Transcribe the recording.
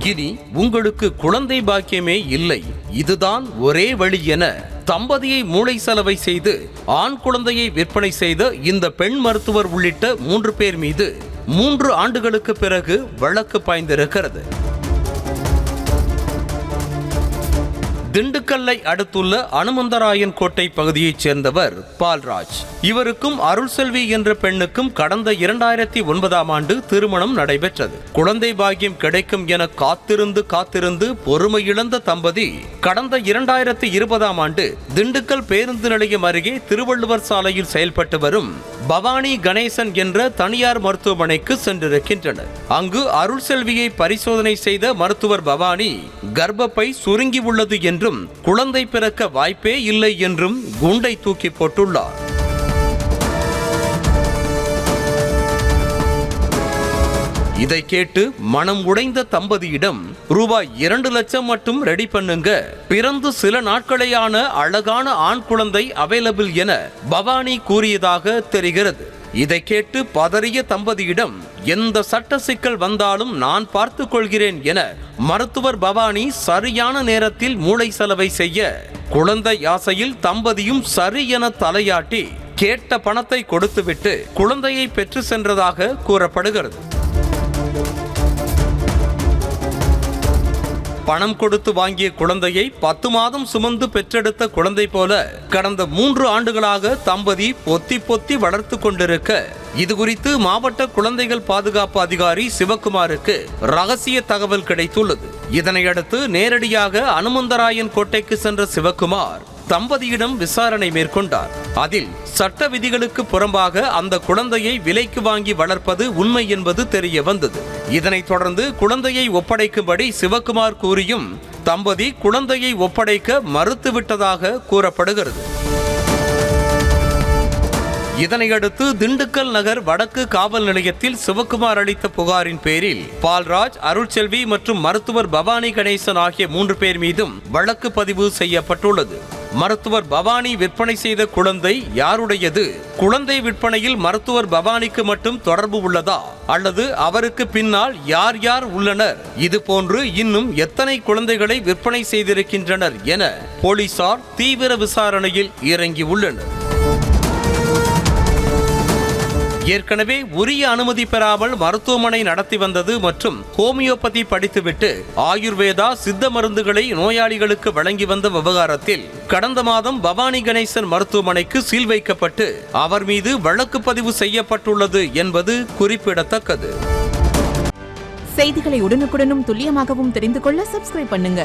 இனி உங்களுக்கு குழந்தை பாக்கியமே இல்லை, இதுதான் ஒரே வழி என தம்பதியை மூளை சலவை செய்து ஆண் குழந்தையை விற்பனை செய்த இந்த பெண் மருத்துவர் உள்ளிட்ட 3 பேர் மீது 3 ஆண்டுகளுக்கு பிறகு வழக்கு பாய்ந்திருக்கிறது. திண்டுக்கல்லை அடுத்துள்ள அனுமந்தராயன் கோட்டை பகுதியைச் சேர்ந்தவர் பால்ராஜ். இவருக்கும் அருள்செல்வி என்ற பெண்ணுக்கும் கடந்த 2009ஆம் ஆண்டு திருமணம் நடைபெற்றது. குழந்தை பாக்கியம் கிடைக்கும் என காத்திருந்து பொறுமையிழந்த தம்பதி கடந்த 2020ஆம் ஆண்டு திண்டுக்கல் பேருந்து நிலையம் அருகே திருவள்ளுவர் சாலையில் செயல்பட்டு வரும் பவானி கணேசன் என்ற தனியார் மருத்துவமனைக்கு சென்றிருக்கின்றனர். அங்கு அருள்செல்வியை பரிசோதனை செய்த மருத்துவர் பவானி கர்ப்பப்பை சுருங்கி உள்ளது என்றும் குழந்தை பிறக்க வாய்ப்பே இல்லை என்றும் குண்டை தூக்கி போட்டுள்ளார். இதை கேட்டு மனம் உடைந்த தம்பதியிடம் ரூபாய் 2 லட்சம் மட்டும் ரெடி பண்ணுங்க, பிறந்து சில நாட்களேயான அழகான ஆண் குழந்தை அவைலபிள் என பவானி கூறியதாக தெரிகிறது. இதை கேட்டு பதறிய தம்பதியிடம் எந்த சட்ட சிக்கல் வந்தாலும் நான் பார்த்துக் கொள்கிறேன் என மருத்துவர் பவானி சரியான நேரத்தில் மூளை சலவை செய்ய குழந்தை ஆசையில் தம்பதியும் சரி என தலையாட்டி கேட்ட பணத்தை கொடுத்துவிட்டு குழந்தையை பெற்று சென்றதாக கூறப்படுகிறது. பணம் கொடுத்து வாங்கிய குழந்தையை 10 மாதம் சுமந்து பெற்றெடுத்த குழந்தை போல கடந்த 3 ஆண்டுகளாக தம்பதி பொத்தி வளர்த்து கொண்டிருக்க இது குறித்து மாவட்ட குழந்தைகள் பாதுகாப்பு அதிகாரி சிவக்குமாருக்கு ரகசிய தகவல் கிடைத்துள்ளது. இதனையடுத்து நேரடியாக அனுமந்தராயன் கோட்டைக்கு சென்ற சிவக்குமார் தம்பதியிடம் விசாரணை மேற்கொண்டார். அதில் சட்ட விதிகளுக்கு புறம்பாக அந்த குழந்தையை விலைக்கு வாங்கி வளர்ப்பது உண்மை என்பது தெரிய வந்தது. இதனைத் தொடர்ந்து குழந்தையை ஒப்படைக்கும்படி சிவக்குமார் கூறியும் தம்பதி குழந்தையை ஒப்படைக்க மறுத்துவிட்டதாக கூறப்படுகிறது. இதனையடுத்து திண்டுக்கல் நகர் வடக்கு காவல் நிலையத்தில் சிவக்குமார் அளித்த புகாரின் பேரில் பால்ராஜ், அருள்செல்வி மற்றும் மருத்துவர் பவானி கணேசன் ஆகிய 3 பேர் மீதும் வழக்கு பதிவு செய்யப்பட்டுள்ளது. மருத்துவர் பவானி விற்பனை செய்த குழந்தை யாருடையது? குழந்தை விற்பனையில் மருத்துவர் பவானிக்கு மட்டும் தொடர்பு உள்ளதா அல்லது அவருக்கு பின்னால் யார் யார் உள்ளனர்? இது போன்று இன்னும் எத்தனை குழந்தைகளை விற்பனை செய்திருக்கின்றனர் என போலீசார் தீவிர விசாரணையில் இறங்கியுள்ளனர். ஏற்கனவே உரிய அனுமதி பெறாமல் மருத்துவமனை நடத்தி வந்தது மற்றும் ஹோமியோபதி படித்துவிட்டு ஆயுர்வேதா சித்த மருந்துகளை நோயாளிகளுக்கு வழங்கி வந்த விவகாரத்தில் கடந்த மாதம் பவானி கணேசன் மருத்துவமனைக்கு சீல் வைக்கப்பட்டு அவர் மீது வழக்கு பதிவு செய்யப்பட்டுள்ளது என்பது குறிப்பிடத்தக்கது. செய்திகளை உடனுக்குடனும் துல்லியமாகவும் தெரிந்து கொள்ள சப்ஸ்கிரைப் பண்ணுங்க.